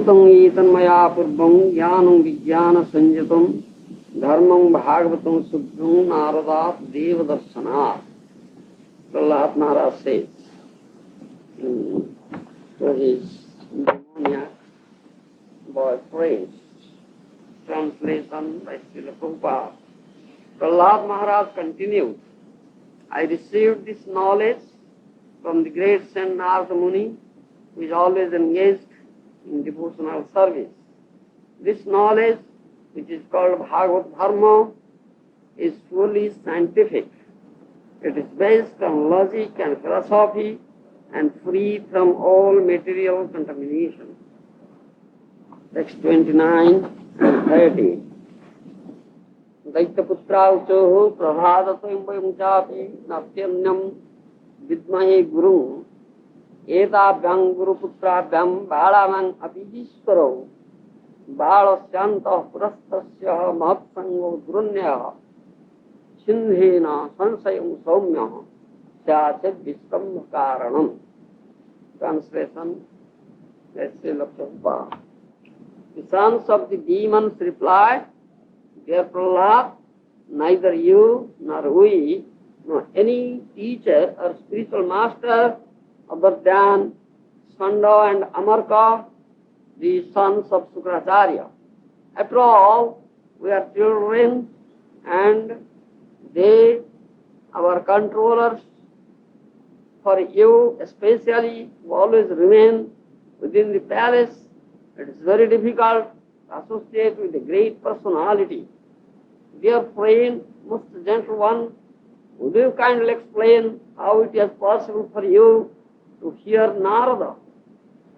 Shrutam etanmaya purvam jnanam vijnana sanjatam dharmam bhagavatam suddham naradat deva darshanat. Prahlad Maharaj says to his demoniac boyfriend, translation by Srila Prabhupada. Prahlad Maharaj continued, I received this knowledge from the great Saint Narada Muni, who is always engaged in devotional service. This knowledge, which is called Bhagavad Dharma, is fully scientific. It is based on logic and philosophy and free from all material contamination. Text 29 and 30. Daitaputra uchoho prabhadatam vayam chapi natyanyam vidmahe guru etabhyam guruputrabhyam bālanam apijishvaro bālasyantah purastasya mahatsango drunyah Sindhena sansayam saumya syachet viskambha karanam. Translation by Srila Prabhupada. The sons of the demons replied, Dear Prahlad, neither you nor we nor any teacher or spiritual master other than Sanda and Amarka, the sons of Sukracharya. After all, we are children and they, our controllers, for you especially, who always remain within the palace, it is very difficult to associate with a great personality. Dear friend, most gentle one, would you kindly explain how it is possible for you to hear Narada?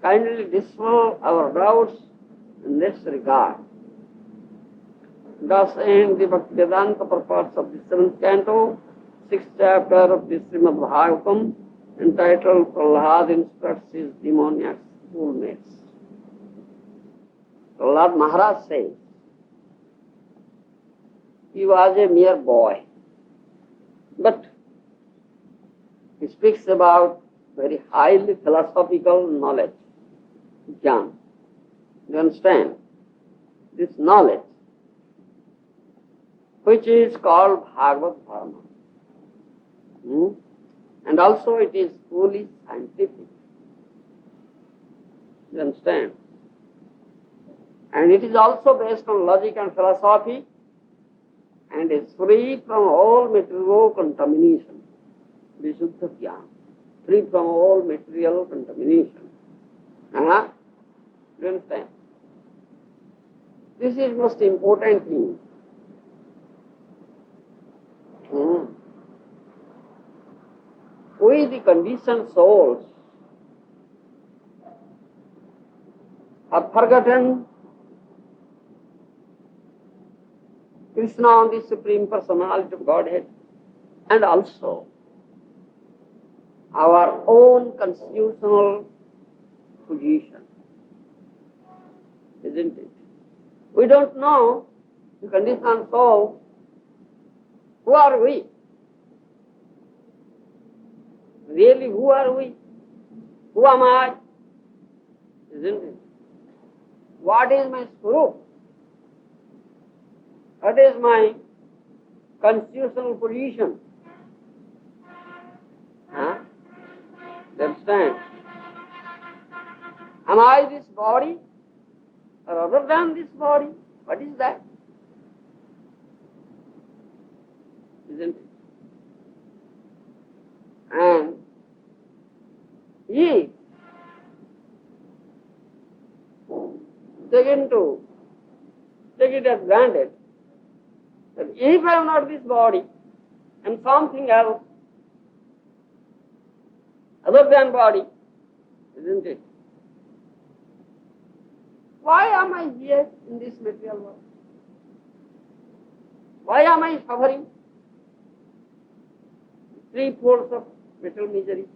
Kindly dispel our doubts in this regard. Thus end the Bhaktivedanta purports of the 7th canto, 6th chapter of the Śrīmad-Bhāgavatam, entitled Prahlad Instructs His Demoniac Schoolmates. Prahlad Maharaj says, he was a mere boy, but he speaks about very highly philosophical knowledge, jnana. You understand? This knowledge, which is called Bhagavad Dharma. And also it is fully scientific. You understand? And it is also based on logic and philosophy and is free from all material contamination. Vishuddha jnana. Free from all material contamination. You understand? This is most important thing. We, the conditioned souls, have forgotten Krishna, the Supreme Personality of Godhead, and also our own constitutional position, isn't it? We don't know, the conditioned soul, who are we? Really, who are we? Who am I? Isn't it? What is my swarup? What is my constitutional position? Understand? Am I this body or other than this body? What is that? Isn't it? And if take it as granted that if I am not this body and something else other than body, isn't it? Why am I here in this material world? Why am I suffering? 3/4 of material misery.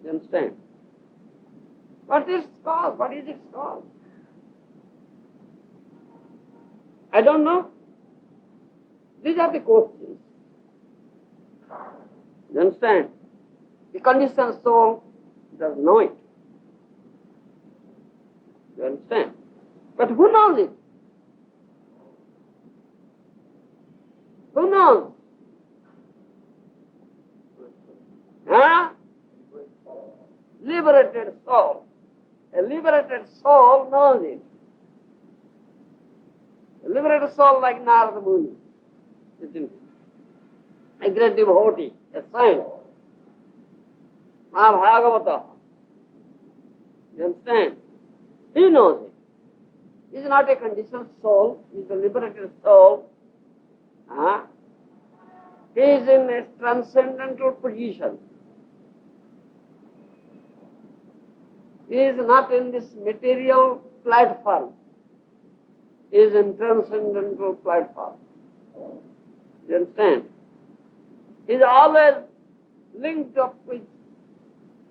You understand? What is its cause? What is its cause? I don't know. These are the questions. You understand? The conditioned soul does know it. You understand? But who knows it? Who knows? Huh? Liberated soul. A liberated soul knows it. A liberated soul like Narada Muni, isn't it? A great devotee, a saint. Maharaja. You understand? He knows it. He is not a conditioned soul, he is a liberated soul. He is in a transcendental position. He is not in this material platform. He is in transcendental platform. You understand? He is always linked up with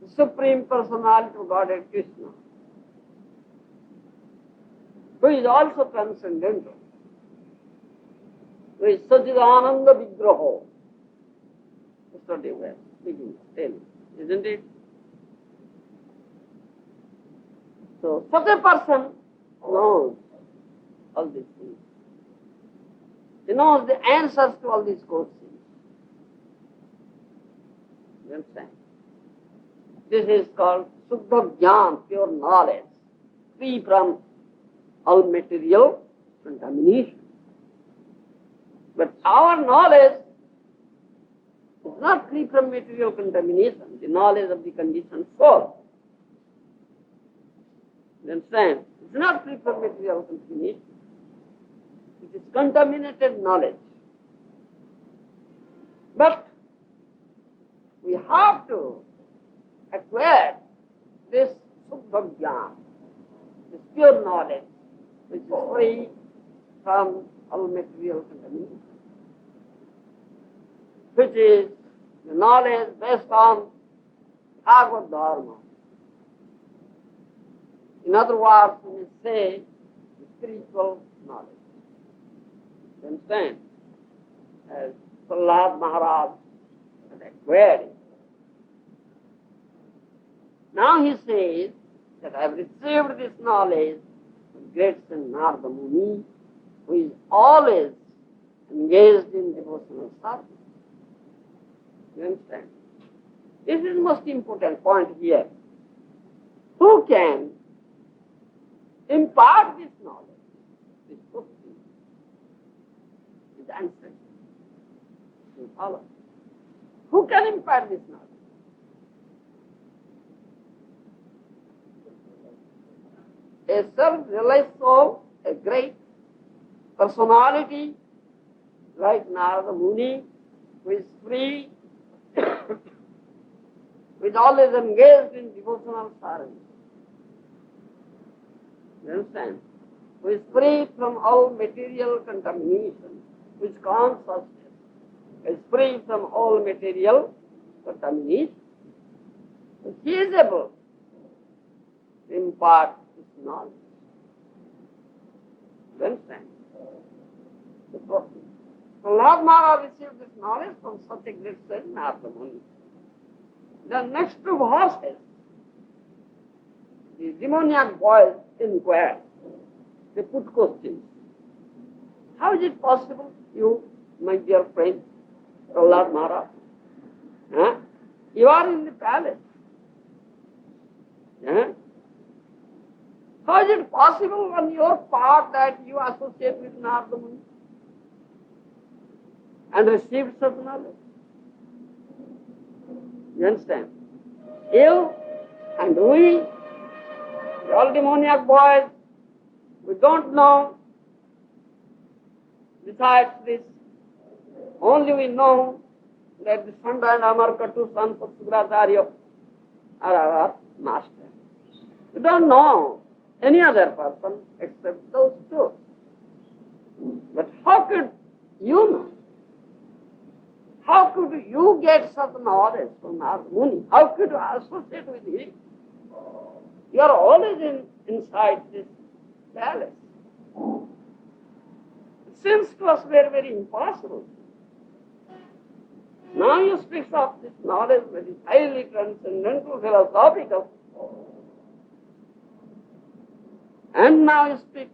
the Supreme Personality of Godhead Krishna, who is also transcendental, who is Sachidananda Vigraho. Yesterday we were speaking, telling, isn't it? So such a person knows all these things. He knows the answers to all these questions. You understand? This is called Suddha Jnana, pure knowledge, free from all material contamination. But our knowledge is not free from material contamination, the knowledge of the conditioned soul. You understand? It's not free from material contamination. It is contaminated knowledge. But we have to acquire this Suddha Jnana, this pure knowledge, which is free from all material contamination, which is the knowledge based on Bhagavad Dharma. In other words, we may say the spiritual knowledge. You understand? As Srila Maharaja had acquired it. Now he says that I have received this knowledge from great Saint Narada Muni, who is always engaged in devotional service. You understand? This is the most important point here. Who can impart this knowledge, this question, this answer? You follow? Who can impart this knowledge? A self-realized soul, a great personality like Narada Muni, who is free, who is always engaged in devotional service. You understand? Who is free from all material contamination, who is consciousness, who is free from all material contamination. He is able to impart this knowledge. You understand? So Lord Maharaja received this knowledge from such a great saint, Narada Muni. The next two verses, the demoniac boys inquired. They put questions. How is it possible, you, my dear friend, Lord Maharaja? You are in the palace. How is it possible on your part that you associate with Narada Muni and receive such knowledge? You understand? You and we, all demoniac boys, we don't know. Besides this, only we know that the Sanda and Amarka, two sons of Sugracharya, are our master. We don't know any other person except those two. But how could you know? How could you get such knowledge from Narada Muni? How could you associate with him? You are always inside this palace. It seems to us very, very impossible. Now you speak of this knowledge that is highly transcendental, philosophical. And now you speak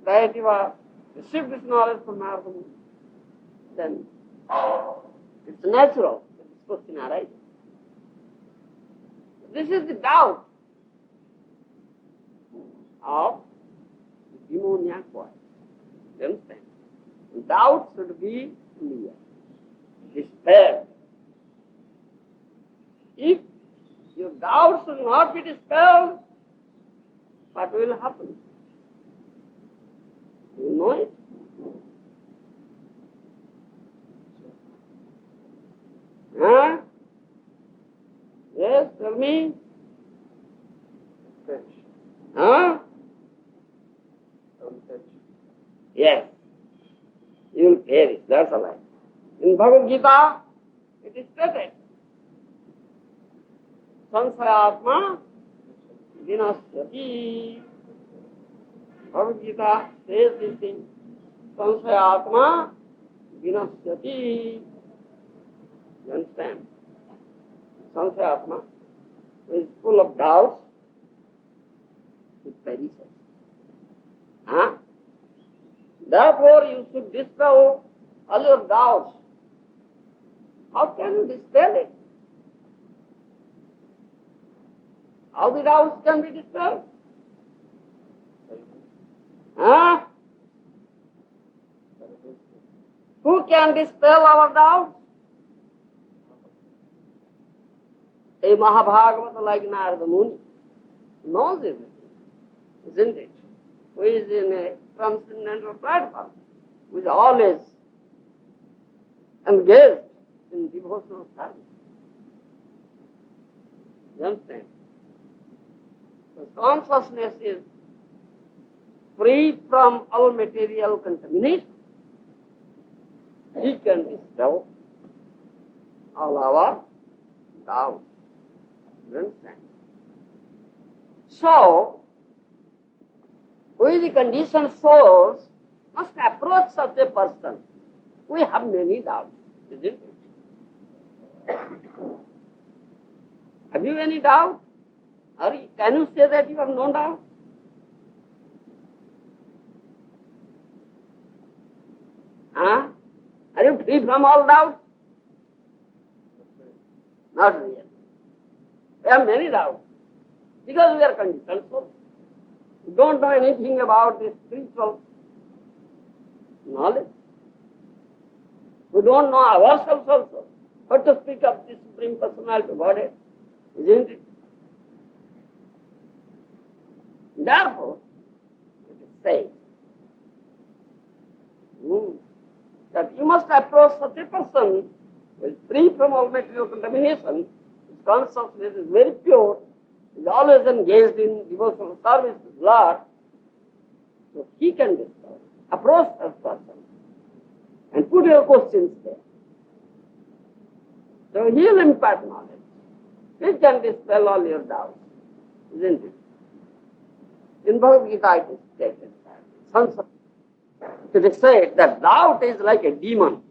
that you have received this knowledge from Narada Muni. Then it's natural that this question arises. This is the doubt of the demoniac boy. You understand? Doubt should be clear, dispelled. If your doubt should not be dispelled, what will happen? You know it? Huh? Yes, tell me. Huh? Yes. You will perish, that's a lie. In Bhagavad Gita, it is stated, Sansayatma vinasyati. Bhagavad Gita says this thing, Sansayatma vinasyati. You understand? Sansayatma, who is full of doubts, it perishes. Huh? Therefore, you should dispel all your doubts. How can you dispel it? How the doubts can be dispelled? Huh? Who can dispel our doubts? A Mahābhāgavata like Narada Muni knows everything, isn't it? Who is in a transcendental platform, who is always engaged in devotional service. You understand? So consciousness is free from all material contamination. He can dispel all our doubts. You understand? So, we the conditioned souls must approach such a person. We have many doubts, isn't it? Have you any doubt? Or can you say that you have no doubt? Huh? Are you free from all doubt? Not really. We have many doubts. Because we are conditioned souls. We don't know anything about this spiritual knowledge. We don't know ourselves also. But to speak of this Supreme Personality of Godhead, isn't it? Therefore, it is said that you must approach such a person who is free from all material contamination. His consciousness is very pure. He is always engaged in devotional service to the Lord. So he can dispel. Approach that person and put your questions there. So he will impart knowledge. He can dispel all your doubts, isn't it? In Bhagavad Gita it is stated that it is said that doubt is like a demon.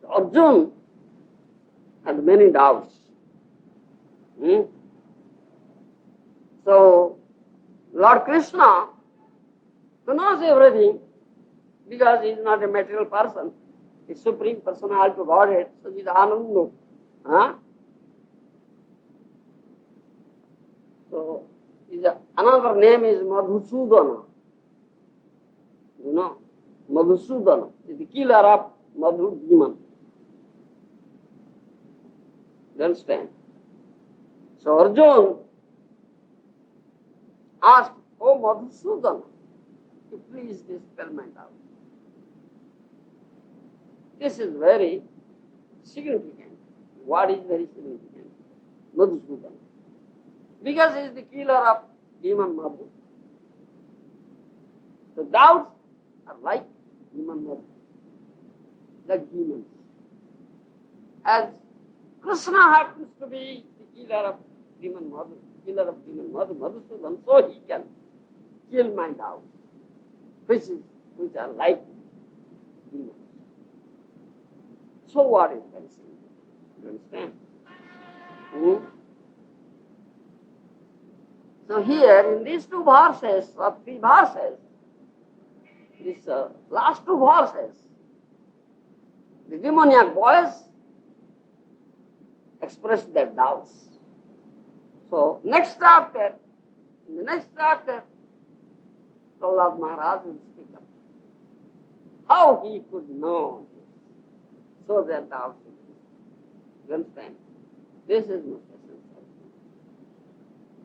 Arjuna had many doubts. So, Lord Krishna, who knows everything, because he is not a material person, he is Supreme Personality of Godhead, so he is Ananda. So, another name is Madhusudana. You know, Madhusudana is the killer of Madhu demon. You understand? So Arjuna asked, "Oh Madhusudana, you please dispel my doubt." This is very significant. What is very significant? Madhusudana. Because he is the killer of demon Madhu. The doubts are like demon Madhu, like demons. As Krishna happens to be the killer of demon Madhu, Madhusudan, so he can kill my doubts, which are like demons. So what is very simple? You understand? here in these two verses, or three verses, these last two verses, the demoniac boys express their doubts. So next chapter, in the next chapter, Prahlad Maharaj will speak up how he could know this. So their doubts. You understand? This is not essential.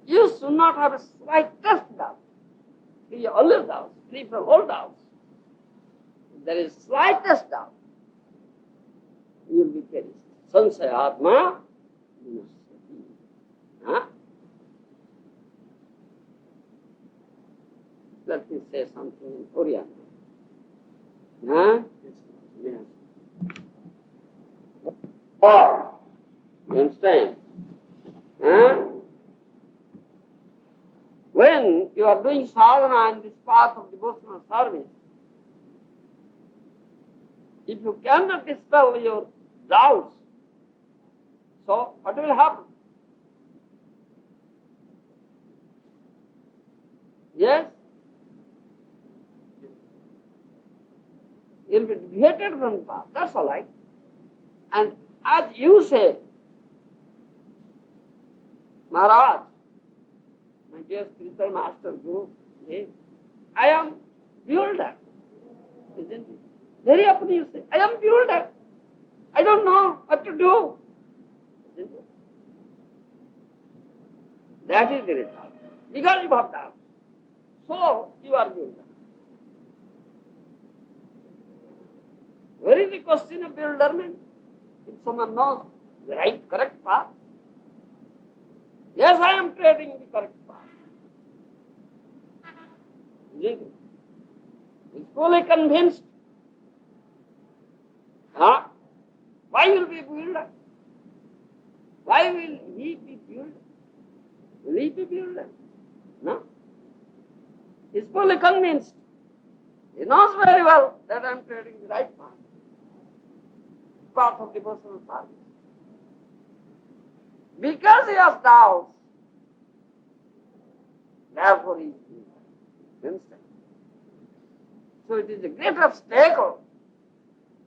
You should not have a slightest doubt. Free all your doubts, free from all doubts. If there is slightest doubt, you will be perished. Sansayatma vinashyati. Huh? Let me say something in Korean. Huh? Yes. Or, you understand? Huh? When you are doing sadhana in this path of devotional service, if you cannot dispel your doubts, so what will happen? Yes? You will be deviated from the path. That's all right. And as you say, Maharaj, my dear spiritual master, Guru, I am bewildered. Isn't it? Very often you say, I am bewildered. I don't know what to do. Isn't it? That is the result. Because you have doubt. So you are bewildered. Where is the question of bewilderment? If someone knows the right, correct path. Yes, I am treading the correct path. Isn't it? Is fully convinced. Huh? Why will be bewildered? Why will he be bewildered? Will he be bewildered? No. He is fully convinced. He knows very well that I am treading the right path. Path of devotional service. Because he has doubts, therefore he is bewildered. Understand? So it is a great obstacle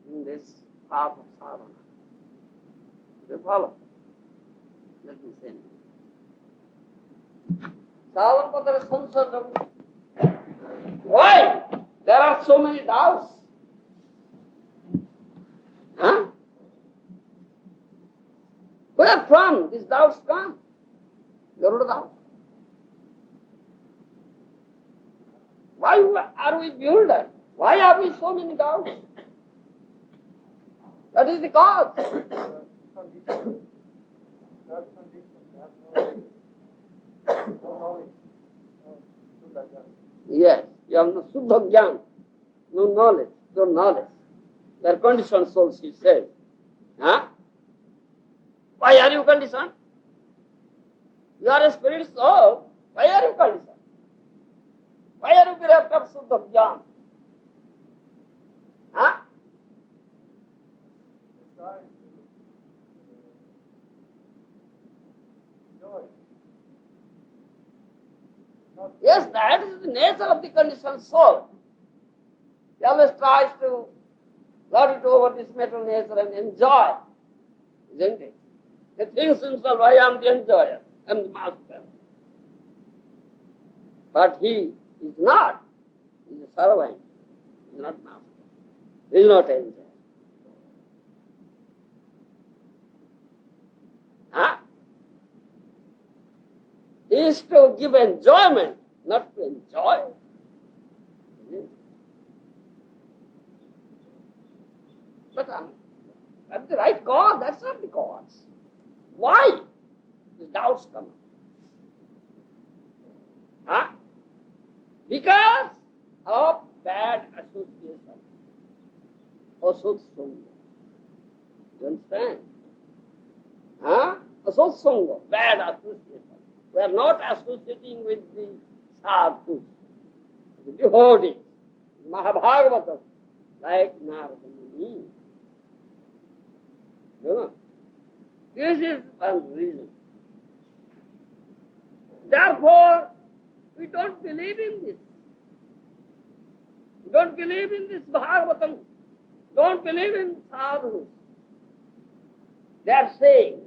in this path of sadhana. You follow? Let me say. Sadhana Padara. Why? There are so many doubts. Huh? Where from these doubts come? Garuda doubt. Why are we bewildered? Why have we so many doubts? That is the cause. Yes, you have no Suddha Jnana, no knowledge, no knowledge. They are conditioned souls, he says. Huh? Why are you conditioned? You are a spirit soul. Why are you conditioned? Why are you bereft of Suddha Jnana? Huh? Yes, that is the nature of the conditioned soul. He always tries to lord it over this material nature and enjoy, isn't it? He thinks himself, I am the enjoyer, I am the master. But he is not. He is a servant. He is not master. He is not enjoyer. Huh? He is to give enjoyment, not to enjoy. But that's the right cause, that's not the cause. Why? The doubts come up. Huh? Because of bad association. Asotsanga. You understand? Huh? Asotsanga, bad association. We are not associating with the sadhus, the devotees, Maharaja, like Narada Muni. You know? This is one reason. Therefore, We don't believe in this. We don't believe in this Bhagavatam. Don't believe in sadhus. They are sayings.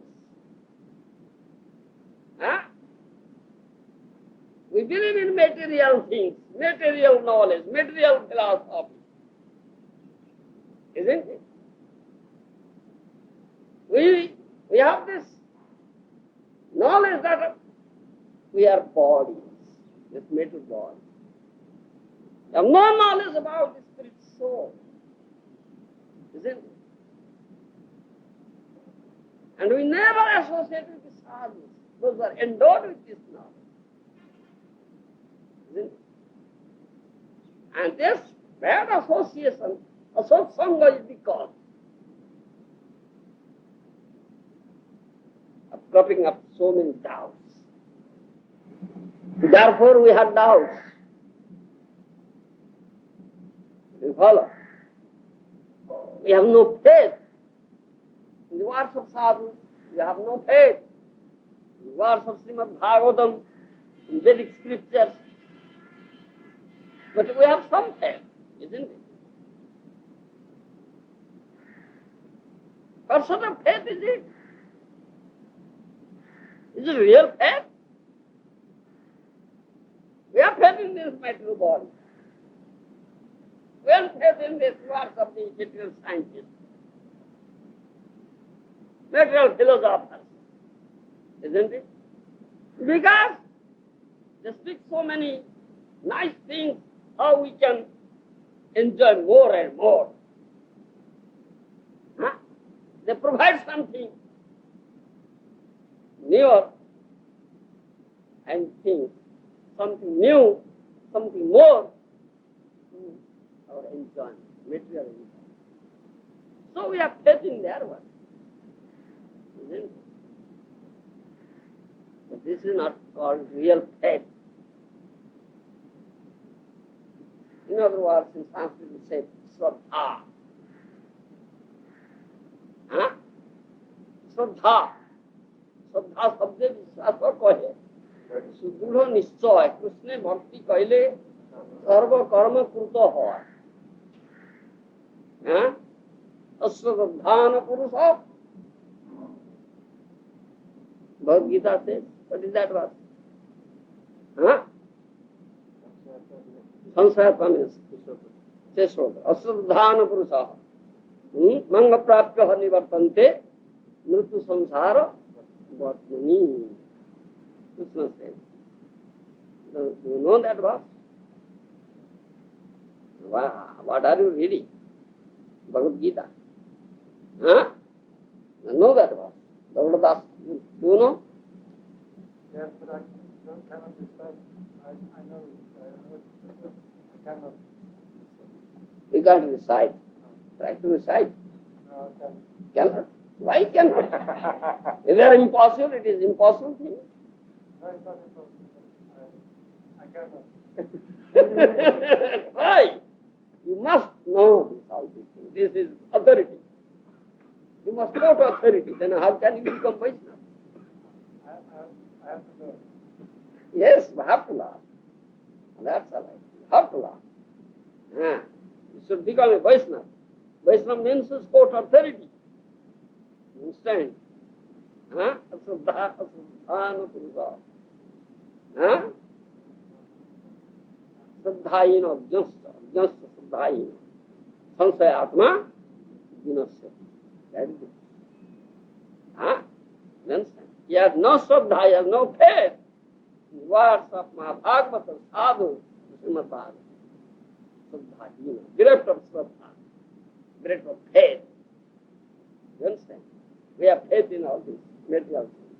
Huh? We believe in material things, material knowledge, material philosophy. Isn't it? We have this knowledge that we are bodies, this material body. We have no knowledge about the spirit soul. Isn't it? And we never associate with the sadhus. Those are endowed with this knowledge. Isn't it? And this bad association, satsanga, is the cause of cropping up so many doubts. Therefore we have doubts. You follow? We have no faith in the words of sadhu. We have no faith in the words of Śrīmad-Bhāgavatam, in Vedic scriptures. But we have some faith, isn't it? What sort of faith is it? Is it real faith? We have faith in this material body. We have faith in this words of the material scientists, material philosophers, isn't it? Because they speak so many nice things, how we can enjoy more and more. Huh? They provide something newer and things, something new, something more to our enjoyment, material enjoyment. So we have faith in their words, isn't it? But this is not called real faith. In other words, in Sanskrit we say Shraddha. Huh? Shraddha. Shraddha शब्द विश्वास कहे सुदृढ़ निश्चय कृष्ण भक्ति कहले सर्व कर्म कृत হয় अश्रद्धान पुरुष Bhagavad Gita says, what is that verse? Huh? संशयात्मा श्लोक अश्रद्धान पुरुष मंग प्राप्य निवर्तन्ते मृत्यु संसार वर्तनी. Krishna says. Do you know that verse? What are you reading? Bhagavad Gita. Huh? I know that verse. Bhagavad do you know? Yes, but I cannot recite. I know it. I cannot. You can't recite. Try to recite. No, I can't. Cannot. Why cannot? Is there impossible? It is impossible thing. No, it's not impossible. I cannot. Why? You must know this, all these things. This is authority. You must go to authority. Then how can you become Vaishnava? I have to go. Yes, you have to learn. That's all right. You have to learn. You should become a Vaishnava. Vaishnava means to go to authority. You understand? Asraddha, asraddhana purusa. Saddhayino, just saddhayino. Sansayatma, vinasya. That is it. You understand? He has no Shraddha, he has no faith in the words of Maharaja, Sadhu, Śrīmad-Bhāgavatam. Shraddha, bereft of Shraddha, bereft of faith. You understand? We have faith in all these material things.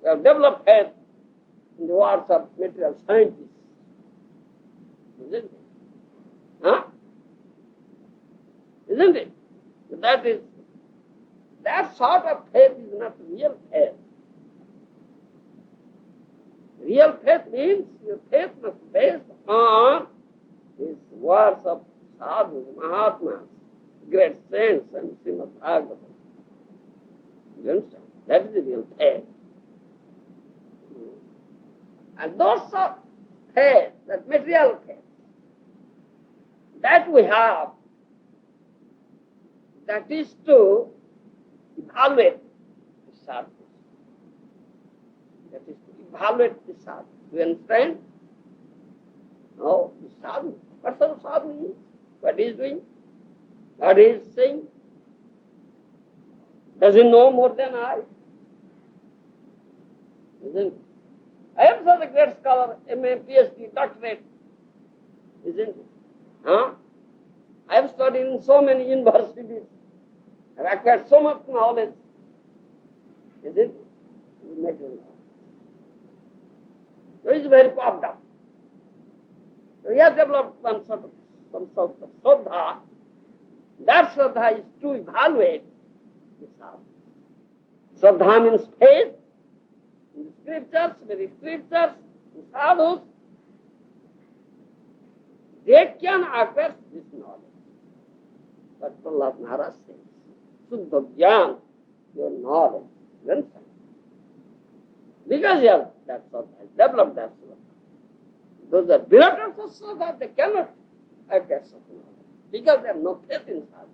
We have developed faith in the words of material scientists. Isn't it? Isn't it? That sort of faith is not real faith. Real faith means your faith must be based on these words of sadhus, mahatmas, great saints and Śrīmad-Bhāgavatam. You understand? That is the real faith. And those are faith, that material faith, that we have, that is to evaluate the sadhu. That is to evaluate the sadhu. Do you understand? No, the sadhu. What sort of sadhu he is? What he is doing? What he is saying? Does he know more than I? Isn't it? I am such a great scholar, MA, PhD, doctorate. Isn't it? Huh? I have studied in so many universities. I have acquired so much knowledge. Is it? Material. So he is very puffed up. So he has developed some sort of Shraddha. That Shraddha is to evaluate the sadhu. Shraddha means faith in the scriptures, very scriptures, in sadhus. They can acquire this knowledge. But Prahlad Maharaj says, Suddha Jnana, your knowledge. You understand? Because you have that Shraddha, developed that Shraddha. Those are beloved of Shraddha, they cannot acquire such knowledge. Because they have no faith in sadhus.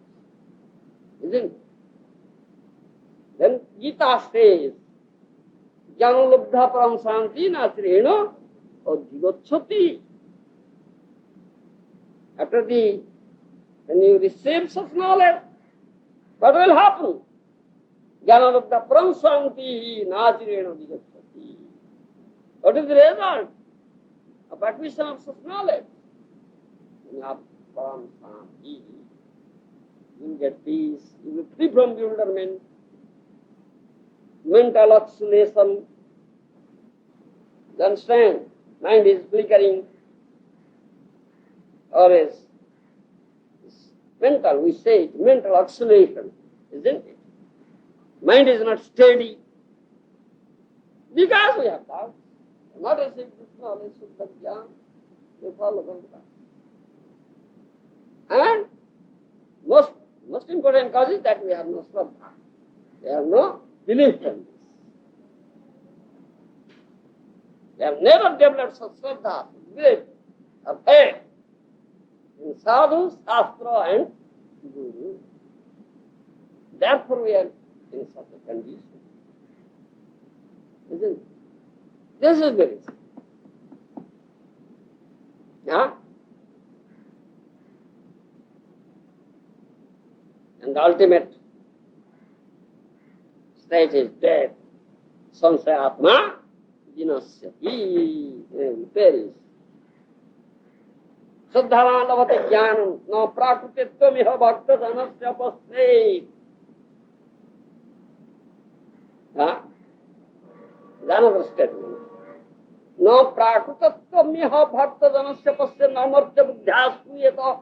Isn't it? Then Gita says, Jnanalabdha param santi nasrena adhigochati. After when you receive such knowledge, what will happen? Jnanalabdha param santi nasrena adhigochati. What is the result of acquisition of such knowledge? You have param santi. You will get peace, you will be free from bewilderment, mental oscillation. You understand? Mind is flickering. Always. Mental, we say it, mental oscillation, isn't it? Mind is not steady. Because we have doubts. Not received this knowledge, Suddha Jnana, we follow Govinda. And most important cause is that we have no Shraddha. We have no belief in this. We have never developed such Shraddha, belief, or faith in sadhu, shastra and guru. Therefore we are in such a condition. Isn't it? This is the reason. Yeah? And the ultimate state is death. Samsaya atma jinasyati, and perish. Saddhava lavate jnanam, na prakrititvam iha bhakta janasya pasret. Another statement. No prakrititvam iha bhakta janasya pasret namartya buddhyasuyeta.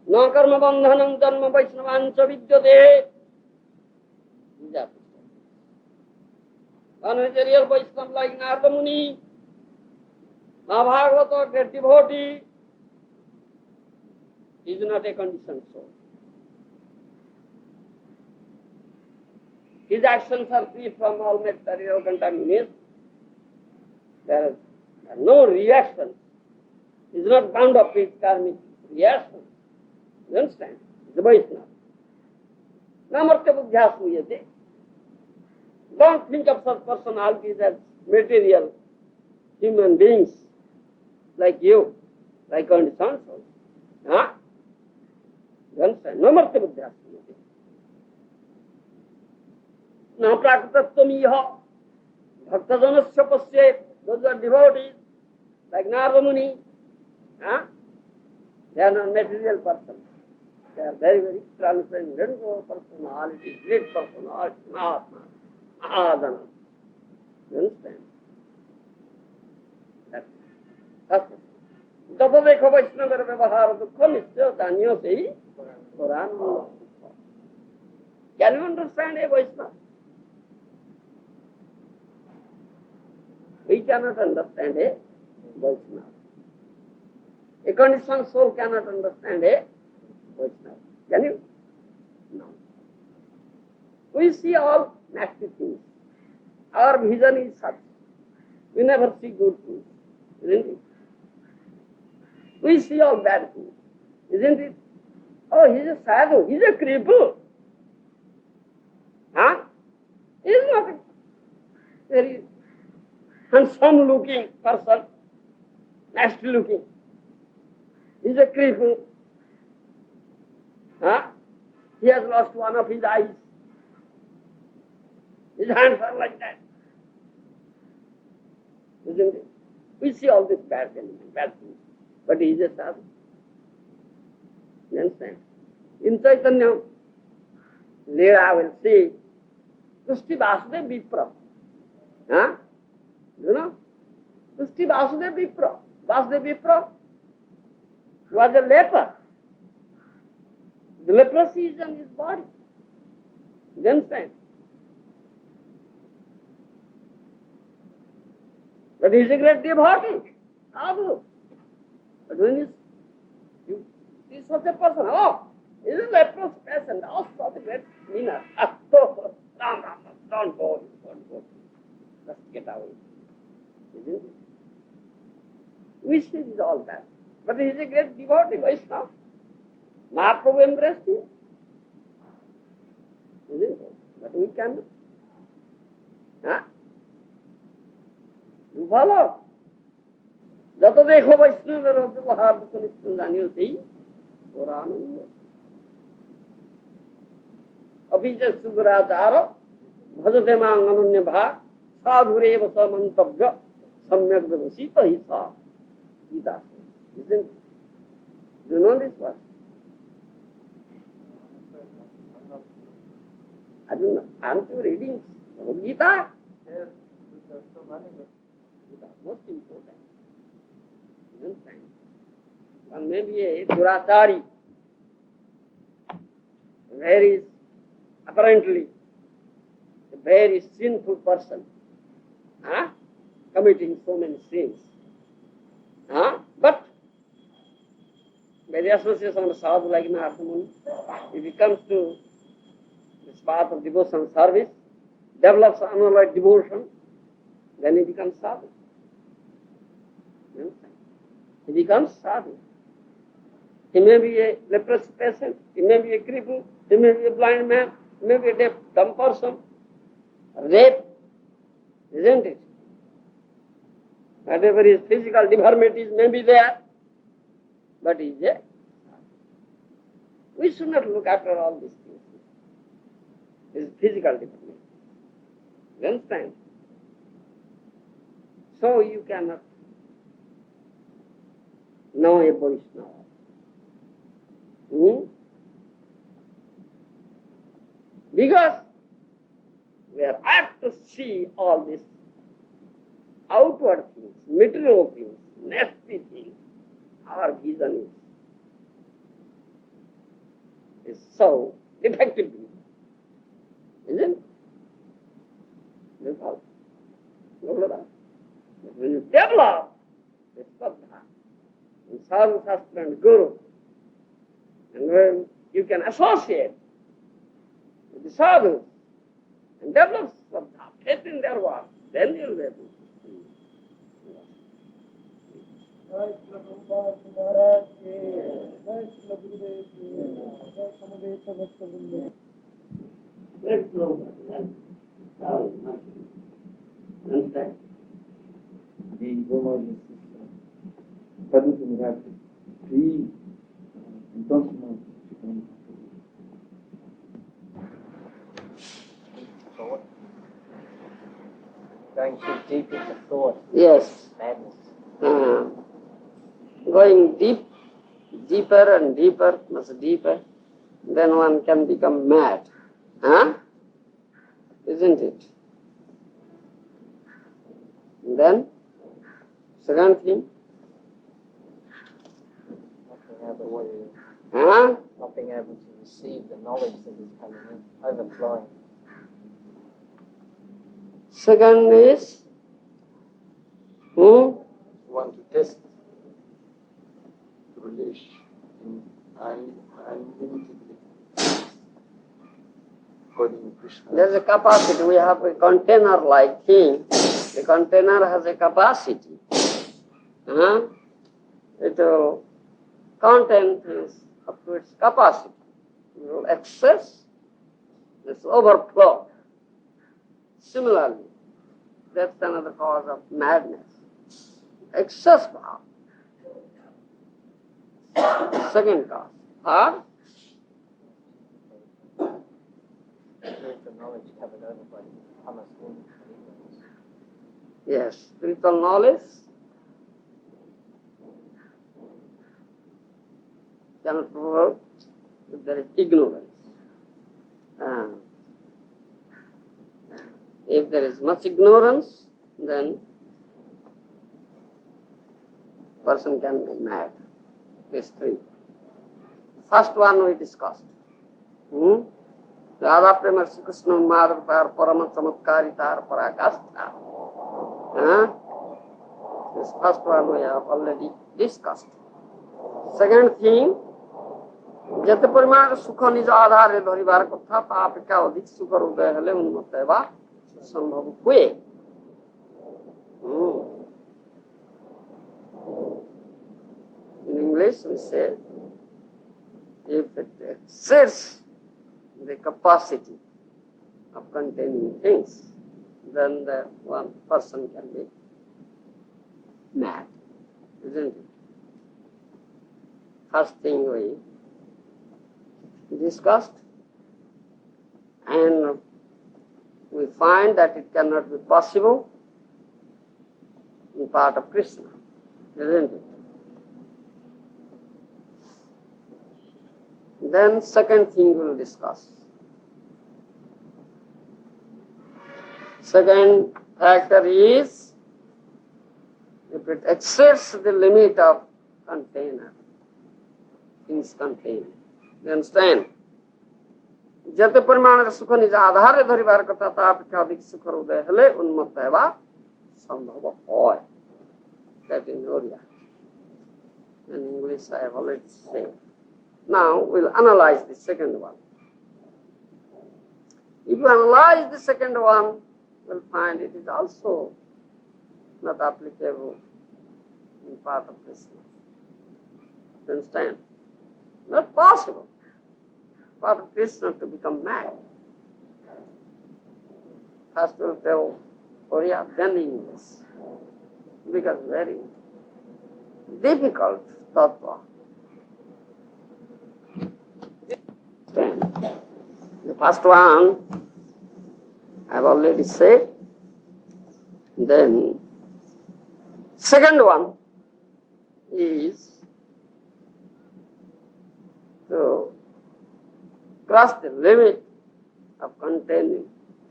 No karma bandhanam janma vaisnavancha vidyate. One is a real Vaishnava like Narada Muni, Maharaja, great devotee, is not a conditioned soul. His actions are free from all material contamination. There are no reactions. He is not bound up with karmic reactions. You understand? He is a Vaishnava. Namartya buddhyasuyate. Don't think of such personalities as material human beings like you, like conditioned souls. Huh? You understand? Namartya buddhyasuyate. Na prakritatvam iha bhaktajanasya pasyet. Those are devotees like Narada Muni. Huh? They are not material persons. They are very, very transcendental personalities, great personalities, Mahatma, Mahadana. You understand? That's it. Tata dekho Vaishnava vyavahara dukkha nisya danyo sei Purana. Can you understand a Vaishnava? We cannot understand a Vaishnava. A conditioned soul cannot understand a Vaishnava. Can you? No. We see all nasty things. Our vision is such. We never see good things, isn't it? We see all bad things, isn't it? Oh, he's a sadhu, he's a cripple. Huh? He's not a very handsome looking person, nasty looking. He's a cripple. Huh? He has lost one of his eyes. His hands are like that. Isn't it? We see all this bad things. But he is a sadhu. You understand? In Chaitanya Leela will see Pushti Vasudev Vipra. Huh? You know? Pushti Vasudev Vipra. Vasudev Vipra was a leper. The leprosy is on his body. You understand? But he is a great devotee. Sadhu. But when you see such a person, oh, he is a leprous person, oh, such a great meaner. Ram, don't go. Just get away. Isn't it? We see it all that. But he is a great devotee, Vaishnava. Mahaprabhu embraced him. Isn't it? But we cannot. Huh? You follow? Jato dekho Vaishnava Vyavahar Dukhanistandani और आनंद अभिज सुगराचार भजते मां अनन्य भाग साधुरेव स मंतव्य सम्यक व्यवसित ही सा Gita. You know this one? Arjuna, aren't you reading Gita? Yes, there's so many. Gita, most important. You understand? One may be a durachari, very apparently a very sinful person, committing so many sins. But by the association of sadhu like Mahaprabhu, if he comes to this path of devotion service, develops unalloyed devotion, then he becomes sadhu. You understand? He becomes sadhu. He may be a leprosy patient, he may be a cripple, he may be a blind man, he may be a deaf, dumb person, rape, isn't it? Whatever his physical deformities may be there, but he is a. We should not look after all these things. His physical deformity. You understand? So you cannot know a Vaishnava. Because we are apt to see all these outward things, material things, nasty things. Our vision is so defective, isn't it? That's all. But when you develop this Shraddha in Sadhu Shastra and Guru, and when you can associate with the sadhus and develop Shraddha, faith in their work, then you will be able to see. Jai Srila Maharaj ki, Jai Srila Gurudev ki, Jai Samadeta Bhaktavrinda. Let's go. Understand? The Brahma Sadhu Maharaj, he don't know. Going too deep into thought. Yes. Madness. Going deeper and deeper, much deeper, then one can become mad. Isn't it? And then, second thing, Not being able to receive the knowledge that is coming in, overflowing. Second is, Want to test the relation unlimitedly according to Krishna. there's a capacity, we have a container-like thing, The container has a capacity. It will contain things up to its capacity. It will excess, this overflow. Similarly, that's another cause of madness. Excess power. Second cause. Third, Spiritual knowledge covered over by tamas guna. yes, spiritual knowledge cannot work if there is ignorance. If there is much ignorance, then person can be mad. These three. First one we discussed. Radha Prema Sri Krishna Madhavatar Parama Chamatkaritar Parakastha. This first one we have already discussed. Second thing, जते परिमाण सुख निज आधार धरिबार कथा तापेक्षा अधिक सुख हृदय हेले उन्मत्त हेबा संभव हुए. In English we say, if it exceeds the capacity of containing things, then the one person can be mad, isn't it? First thing we discussed, and we find that it cannot be possible in part of Krishna, isn't it? Then second thing we'll discuss. Second factor is, if it exceeds the limit of container, things contained. You understand? जते परिमाण सुख निज आधार धरिबार कथा तापेक्षा अधिक सुख हृदय हेले उन्मत्त हेबा संभव होय. That in Oriya. In English I have already said. Now we'll analyze the second one. If you analyze the second one, we'll find it is also not applicable in part of Krishna. You understand? Not possible for Krishna to become mad. First we'll tell Oriya, then English. Because very difficult tattva. The first one I've already said. Then second one is to cross the limit of containing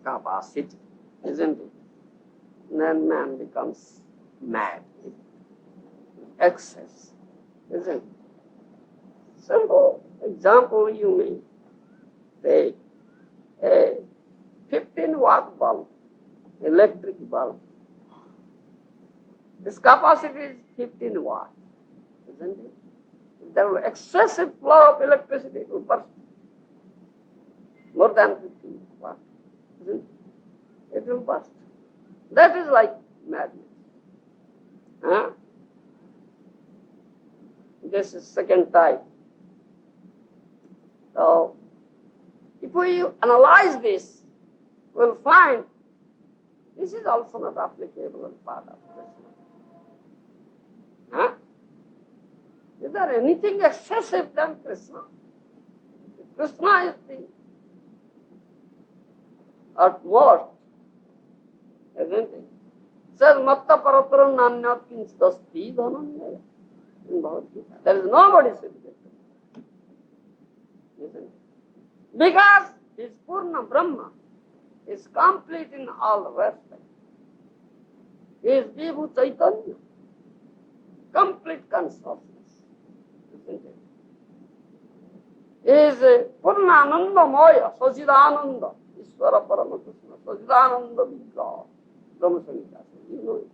capacity, isn't it? Then man becomes mad. Excess, isn't it? Simple example you may take a 15-watt bulb, electric bulb. Its capacity is 15 watts, isn't it? If there were excessive flow of electricity, it would burst. More than 15 watts, isn't it? It will burst. That is like madness. This is second type. So, if we analyze this, we'll find this is also not applicable in part of Krishna. Is there anything excessive than Krishna? Krishna is the utmost, isn't it? Says Matta Parataram Nanyat Kinchidasti Dhananyaya in Bhagavad Gita. There is nobody superior to him. Isn't it? Because his Purna Brahma is complete in all respects. He is Vibhu Chaitanya, complete consciousness, isn't it? He is Purnananda Maya, Sachidananda, Ishvara Paramakrishna, Sachidananda Vigraha, Brahma Samhita. You know it.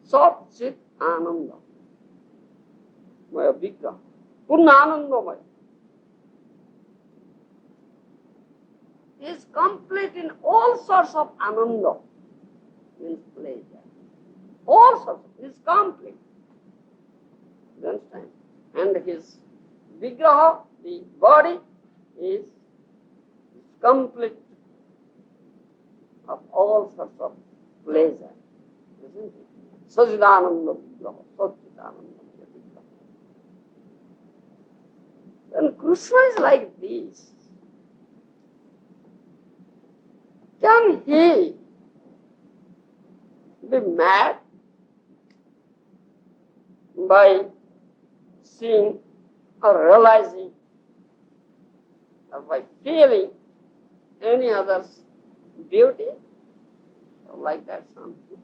Sat Chit Ananda Maya Vigraha, Purnananda Maya. He is complete in all sorts of ananda. means pleasure. All sorts, is complete. You understand? And his vigraha, the body, is complete of all sorts of pleasure. Isn't it? Sajidananda vigraha, Sachidananda vigraha. When Krishna is like this, can he be mad by seeing or realizing or by feeling any other's beauty? Or like that something.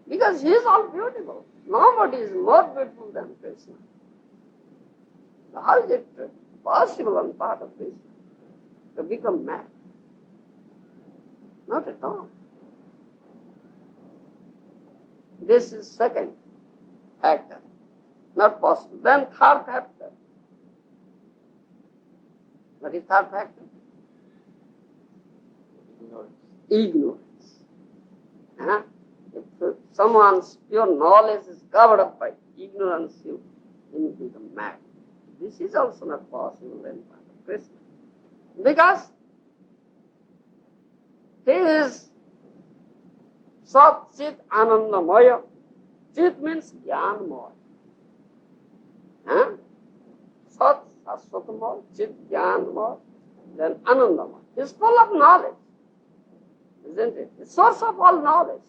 Because he is all beautiful. Nobody is more beautiful than Krishna. How is it possible on part of Krishna to become mad? Not at all. This is second factor. Not possible. Then third factor. What is third factor? Ignorance. Huh? If someone's pure knowledge is covered up by ignorance, you become mad. This is also not possible in part of Krishna. Because he is Sat Chit Anandamaya. Chit means Jnanmaya. Huh? Sat Saswatamaya, Chit Jnanmaya, then Anandamaya. He is full of knowledge. Isn't it? The source of all knowledge.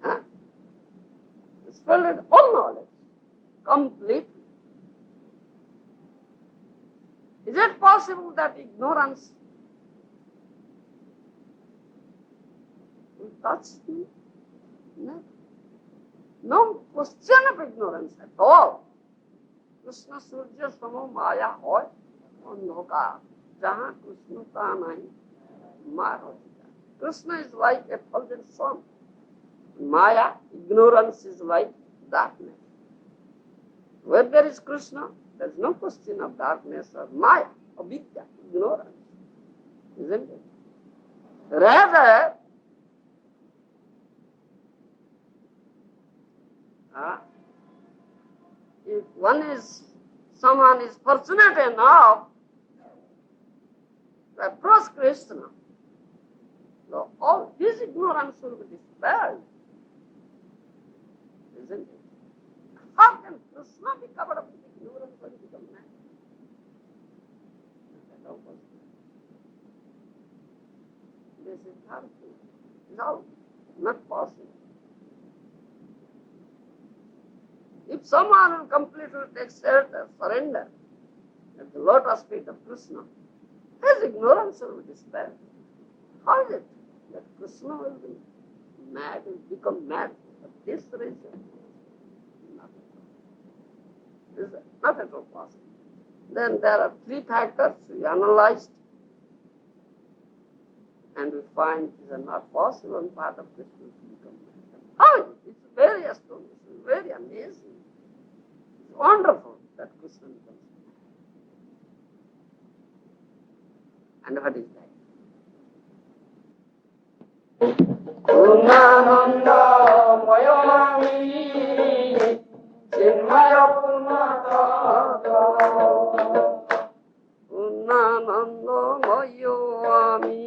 Huh? It's filled with all knowledge. Completely. Is it possible that ignorance will touch me? No. No question of ignorance at all. Krishna Surya Samo Maya hoy Andhoka Jahan Krishna ka nahi Maya. Krishna is like a fulgent sun. Maya, ignorance is like darkness. Where there is Krishna, there is no question of darkness or Maya, or vidya, ignorance. Isn't it? Rather, if someone is fortunate enough to approach Krishna, so all his ignorance will be dispelled. Isn't it? How can Krishna be covered up with ignorance when he becomes man? This is harmful. No, not possible. If someone will completely take shelter, surrender at the lotus feet of Krishna, his ignorance will be dispelled. How is it that Krishna will be mad, will become mad for this reason? This is not at all possible. Then there are three factors we analyzed, and we find it is not possible on part of Krishna to become mad. How is it? It's very astonishing, very amazing. It's wonderful that Krishna becomes mad. And what is that? Purnananda Mayami Chinmaya Purnatata Purnananda Mayami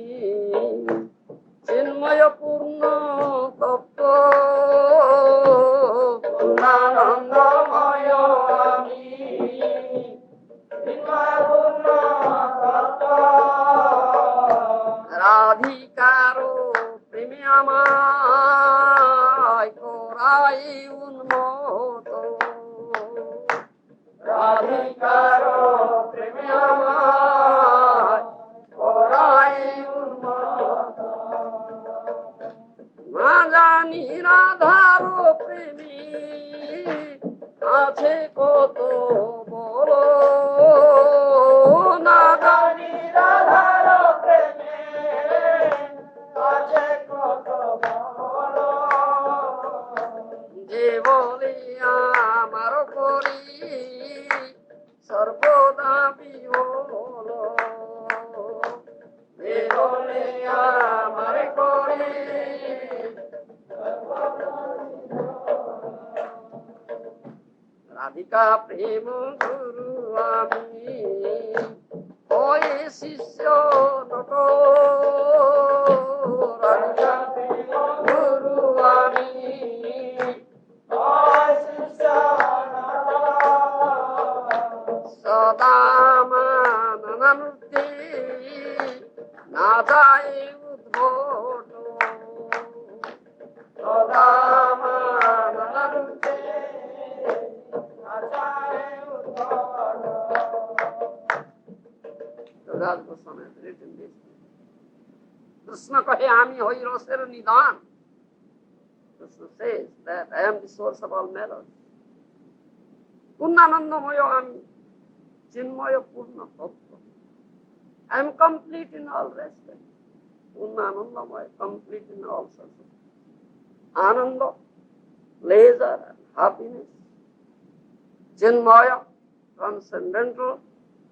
Chinmaya Purnatata Purnananda Mayami Chinmaya Purnatata Radhikaro Premiamai Korai Unmoto Radhikaro Premiamai Korai Unmoto Majani Radharo Premi Ache Koto Bolo Najani Radharo Premi Devoliya Marokori Sarvoda Biholo Devoliya Marokori Radhika prema guru ami, hoye shishya nato. Radhika prema guru ami, hoye shishya nato. Sadamananamurti nadai udbhoto. Sadamananamurti nadai udbhoto. Radha Goswami has written this. Krishna kahe ami hoi raser nidan. Krishna says that I am the source of all melody. Purnanandamaya ami, Chinmaya Purna Tattva. I am complete in all respects. Purnanandamaya, complete in all sorts of Ananda, pleasure and happiness. Chinmaya, transcendental,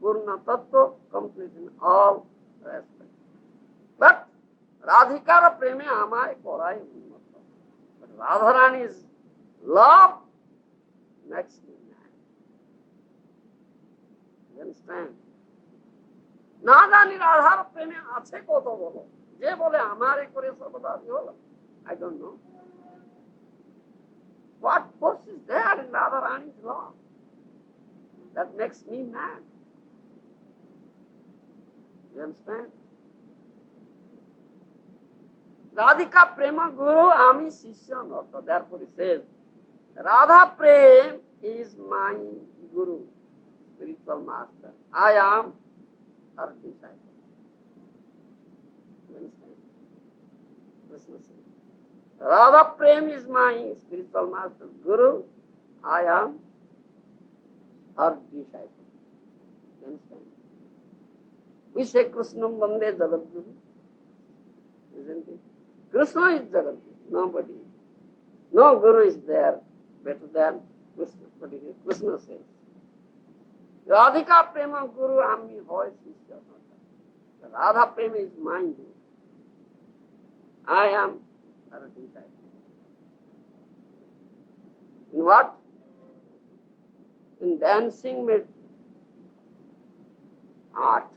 Purna Tattva, complete in all respects. But Radhikara preme amai korai unnata. But Radharani's love makes me mad. You understand? না জানি রাধার প্রেমে আছে কত বলো, যে বলে আমারে করে সর্বদা হলো, I don't know. What force is there in Radharani's love that makes me mad? You understand? Radhika prema guru ami shishya nata. Therefore he says, Radha prem is my guru, spiritual master. I am her disciple. You understand? Krishna says, Radha prem is my spiritual master, guru. I am her disciple. You understand? We say Krishnam Vande Jagadguru, isn't it? Krishna is Jagadguru, nobody. No guru is there better than Krishna. But Krishna says, Radhika prema guru ami hoy shishya nata. Radha prema is my guru. I am her disciple. In what? In dancing art.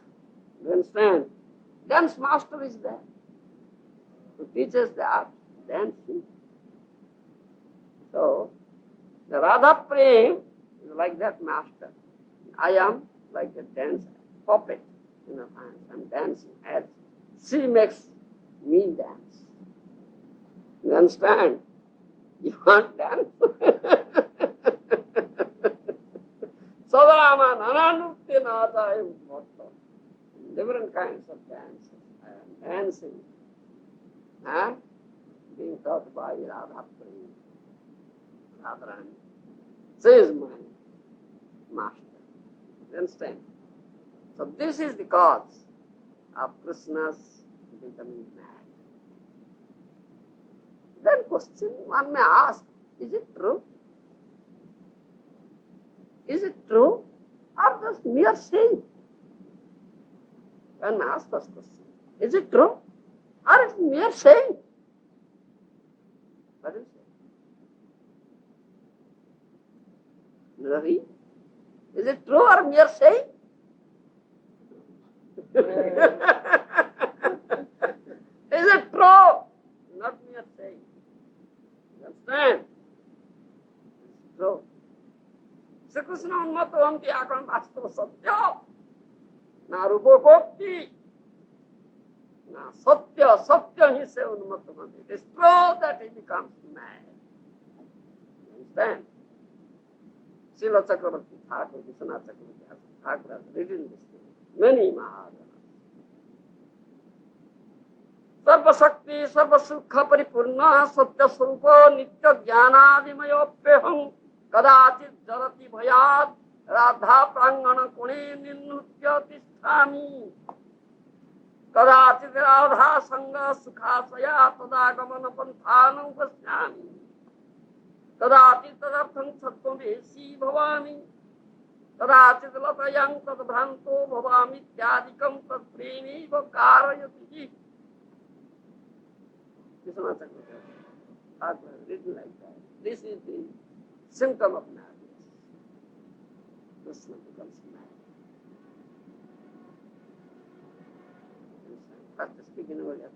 You understand? Dance master is there who teaches the art, dancing. So, the Radha Prem is like that master. I am like a dancer, puppet in her hands. I'm dancing as she makes me dance. You understand? You want dance? Sadama nananukti nadai udbhatta. Different kinds of dances. I am dancing. Being taught by Radha Prem. Radharani. She is my master. You understand? So this is the cause of Krishna's becoming mad. Then question one may ask, is it true? Is it true? Or just mere saying? One may ask this question. Is it true? Or it's mere saying? What is it? Ravi? Is it true or mere saying? Is it true? Not mere saying. You understand? It's true. Sri Krishna unmata vanti akam vastava satya. Na rupokokti. Na satya he say unmata vanti. It is true that he becomes mad. You understand? Srila Chakravarti Thakur, Vishwanath Chakravarti Thakur has written this thing. Many Maharajas. Sarva Shakti, Sarva Sukha Paripurna, Satya Swarupa, Nitya Jnanadimayopyaham, Kadachit Jarati Bhayat, Radha Prangana Kune Ninnutya Tisthami, Kadachit Radha Sangha Sukhasaya Tadagamana Panthanam Pashyami, Kadachit Tadartham Sattvam-esi Bhavami, Kadachit Latayam Tadbhanto Bhavami Tyadikam Tadpremi Vakarayati. Vishwanath Chakravarti has written like that. This is the symptom of madness. Krishna becomes mad. First speaking about that.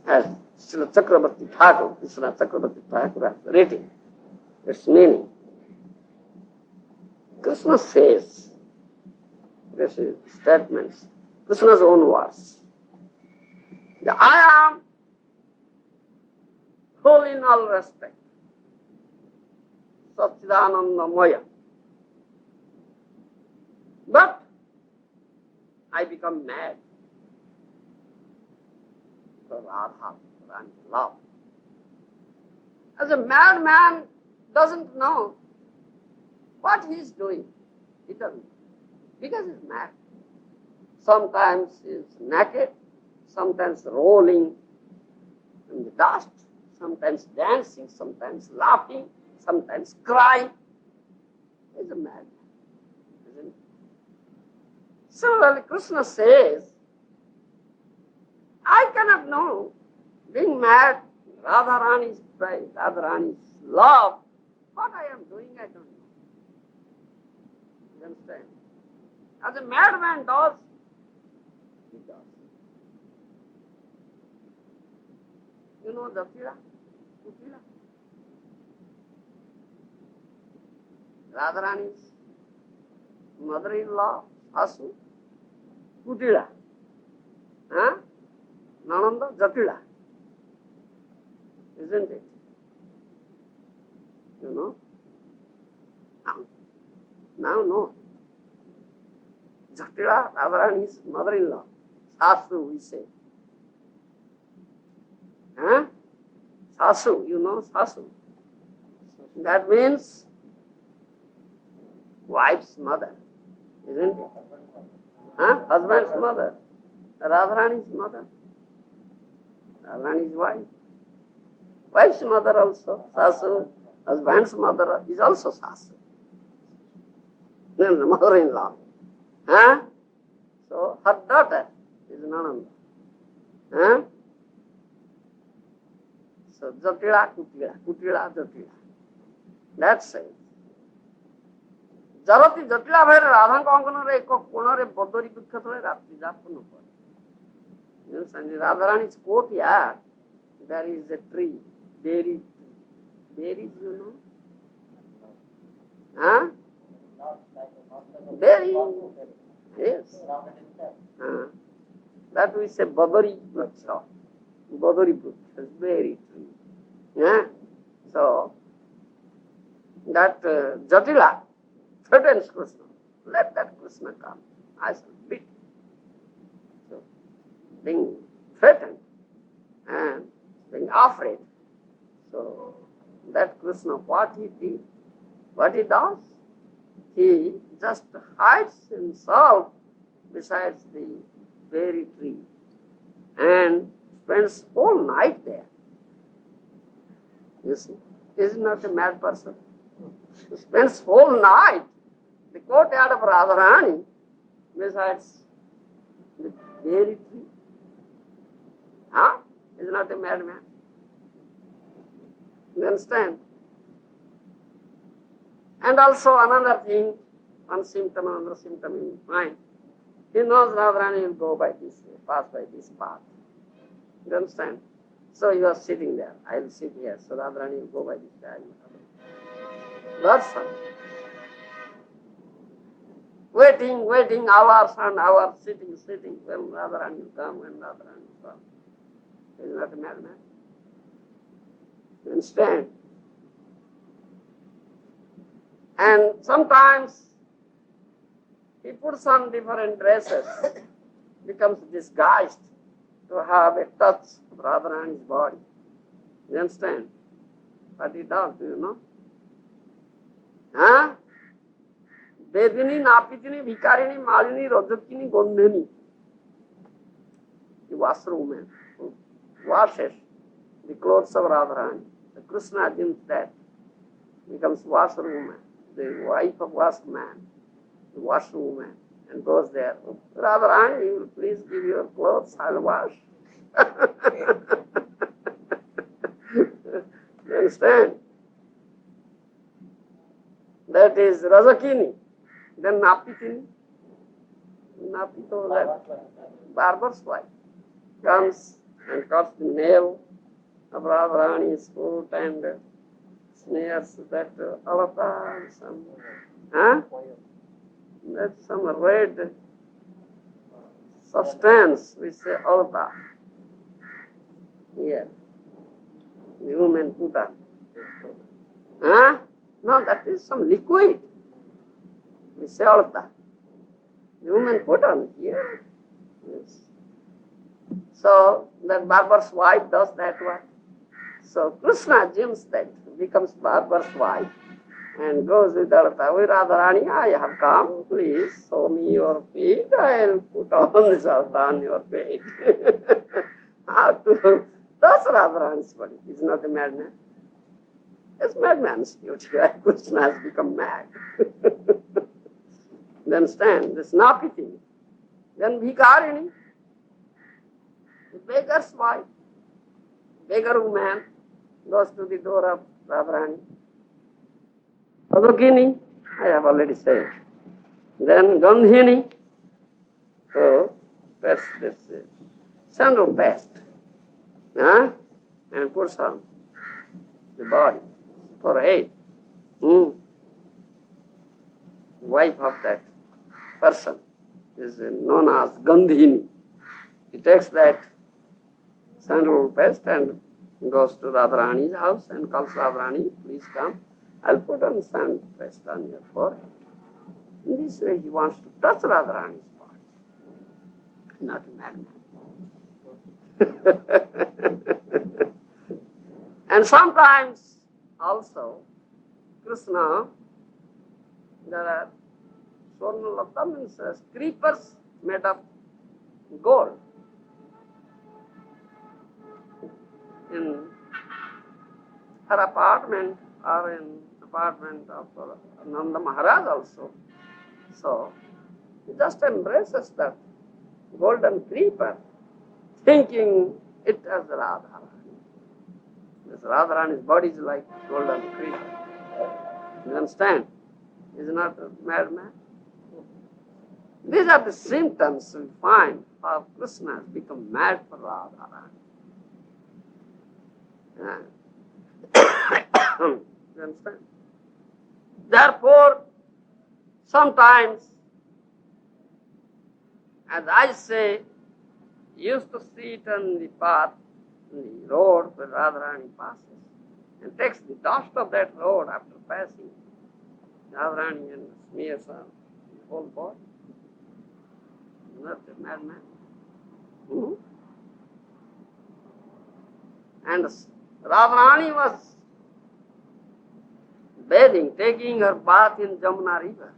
As Srila Chakrabarti Thakur, Krishna Chakrabarti Thakur has written, its meaning. Krishna says, this is statements, Krishna's own words. I am whole in all respect, Satchidananda Maya. But I become mad for Radha and love. As a madman doesn't know what he is doing. He doesn't. Because he's mad. Sometimes he's naked, sometimes rolling in the dust, sometimes dancing, sometimes laughing, sometimes crying. He's a madman, isn't he? Similarly, Krishna says, I cannot know, being mad, Radharani's pride, Radharani's love, what I am doing, I don't know. You understand? As a madman does, he does. You know Jatira? Kutila? Radharani's mother-in-law, Asu, Kutila. Huh? Nananda, Jatila. Isn't it? You know? Now no. Jatila, Radharani's mother-in-law, Sasu, we say. Huh? Sasu, you know Sasu. That means wife's mother, isn't it? Huh? Husband's mother. Radharani's mother. Radharani's wife. Wife's mother also, Sasu. Husband's mother is also Sasu. Then the mother-in-law. Huh? So her daughter is Nananda. Huh? So Jatila, Kutila, Kutila, Jatila. That's it. Jarati Jatila bhai Radhanka anganare eko konare bodori bikha thore ratri japana kore. You understand? Radharani's courtyard, there is a tree, berry. Berries, you know? Huh? Berry. Yes. That we say Badari Vriksha. Badari Vriksha, berry tree. Yeah? So, that Jatila threatens Krishna. Let that Krishna come. I shall beat him. So, being threatened and being afraid. So, that Krishna, what he did, what he does, he just hides himself beside the berry tree and spends whole night there. You see, he is not a mad person. He spends whole night the courtyard of Radharani besides the berry tree. Huh? He is not a madman. You understand? And also another thing, one symptom, another symptom in mind. He knows Radharani will go by this way, pass by this path. You understand? So he was sitting there. I will sit here. So Radharani will go by this way. That's all. Waiting hours and hours, sitting. When Radharani will come, when Radharani will come. He is not a madman. You understand? And sometimes he puts on different dresses, becomes disguised to have a touch of Radharani's body. You understand? What he does, do you know? Huh? Vedini, Napitini, Vikarini, Malini, Rojakini, Gondini. The washroom who washes the clothes of Radharani. The Krishna assumes that becomes washroom, the wife of washman, the washwoman, and goes there. Radharani, you will please give your clothes, I'll wash. You understand? that is Rajakini. Then Napitini. Napito, that barber's wife, comes and cuts the nail of Radharani's foot and smears that alata and some, that's some red substance, we say alata. Here, the woman put on. No, that is some liquid. We say alata. The woman put on here. Yes. So that barber's wife does that one. So Krishna assumes that, becomes barber's wife and goes with alata. Oh, Radharani, I have come. Please show me your feet. I'll put on this alata on your feet. How to touch Radharani's body? He's not a madman. It's madman's duty. Krishna has become mad. You understand? This Napiti. Then Bhikarini, the beggar's wife, beggar woman, goes to the door of Radharani. Adokini, I have already said. Then Gandhini, so that's this sandal paste, and puts on the body for aid. Wife of that person is known as Gandhini. He takes that sandal paste and goes to Radharani's house and calls Radharani, please come. I'll put on sandal paste on your forehead. In this way he wants to touch Radharani's body. Not a madman. And sometimes also Krishna, there are Swarnalata means creepers made of gold. In her apartment or in apartment of Nanda Maharaj also. So he just embraces that golden creeper, thinking it as Radharani. This Radharani's body is like golden creeper. You understand? He's not a madman. These are the symptoms we find how Krishna has become mad for Radharani. You understand? Therefore, sometimes, as I say, used to sit on the path, on the road where Radharani passes, and takes the dust of that road after passing Radharani and smears on the whole body. Not a madman. And Radharani was bathing, taking her bath in Jamuna river.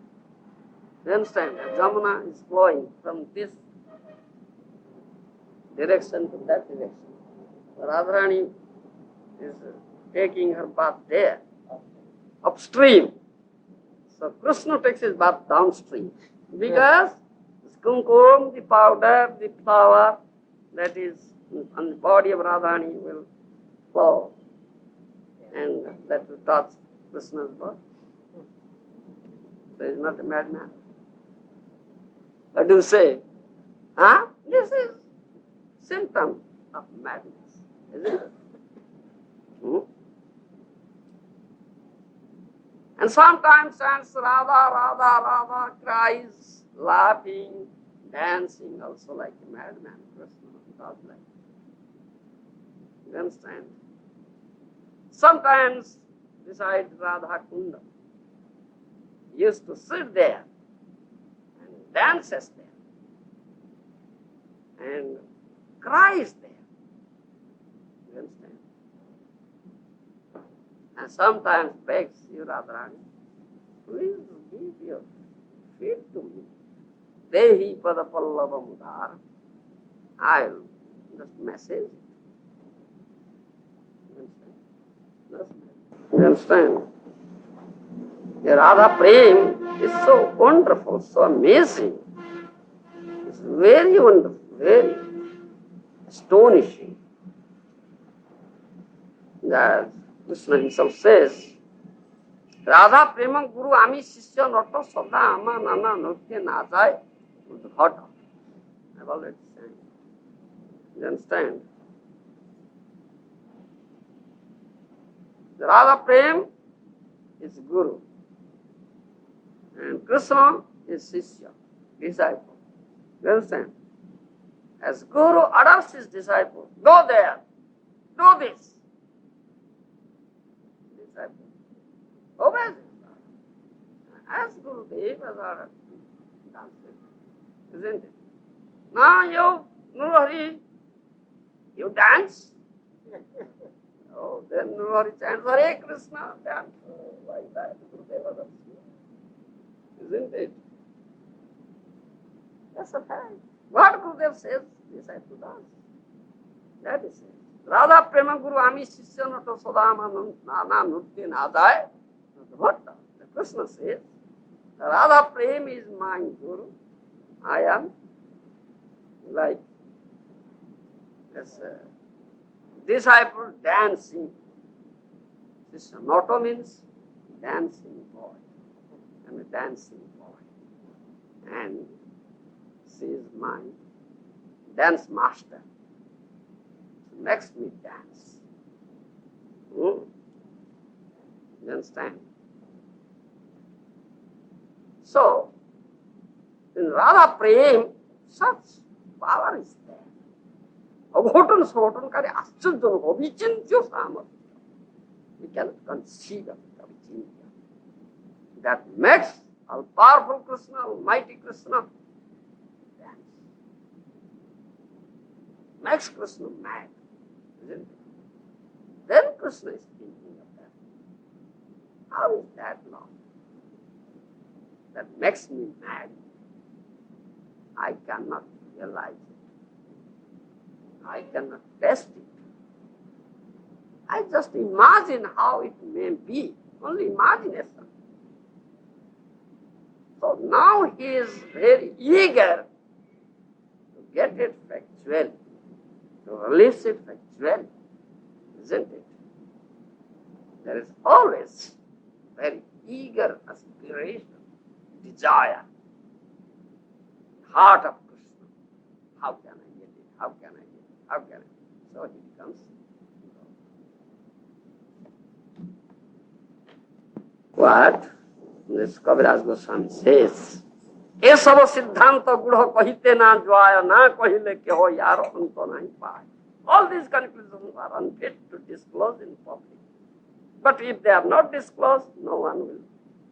You understand? Jamuna is flowing from this direction to that direction. Radharani is taking her bath there, upstream. So Krishna takes his bath downstream because the kumkum, the powder, the flower that is on the body of Radharani will flow and that will touch Krishna's body. So he's not a madman. What do you say? This is symptom of madness, isn't it? And sometimes stands Radha, Radha, Radha, cries, laughing, dancing, also like a madman. Krishna does like. You understand? Sometimes beside Radha Kunda, he used to sit there and dances there and cries there. You understand? And sometimes begs you, Radharani, please give your feet to me. Dehi pada pallava mudhar. I'll just message it. You understand? The Radha Prem is so wonderful, so amazing. It's very wonderful, very astonishing. That Krishna himself says, Radha প্রেম গুরু আমি শিষ্য not সদা আমা নানা নৃত্যে না যায় উদ্ঘট। I've already said. You understand? The Radha Prem is Guru and Krishna is Shishya, disciple. You understand? As Guru orders his disciple, go there, do this. Disciple obeys him. As Guru Dev has ordered, that's it. Isn't it? Now you, Nurhari, you dance. Oh, then Nurhari chants Hare Krishna, dance like that. Gurudeva does. Isn't it? That's a fact. What Gurudev says, disciple does. That is it. Radha Prema Guru Ami Shishya Nato Sadama Nana Nurti Nadai. What? The Krishna says, Radha Prem is my Guru. I am like as a disciple dancing. Shishya Nato means dancing boy. I'm a dancing boy. And she is my dance master. She makes me dance. You understand? So, in Radha Prem, such power is there. Aghotan Sotanakari Ascharjanaka Avicintya Samarthya. We cannot conceive of it, Avicintya. That makes all powerful Krishna, almighty Krishna, dance. Makes Krishna mad, isn't it? Then Krishna is thinking of that. How is that love? That makes me mad. I cannot realize it. I cannot test it. I just imagine how it may be, only imagination. So now he is very eager to get it factually, to release it factually, isn't it? There is always very eager aspiration, desire, heart of Krishna. How can I get it? How can I get it? How can I? So he becomes. What? This Kaviraj Goswami says, "E sab siddhanta gudha kahite na jaya na kahile keho yar anto nahi paay." All these conclusions are unfit to disclose in public. But if they are not disclosed, no one will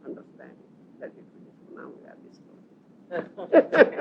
understand that it is now we are disclosing.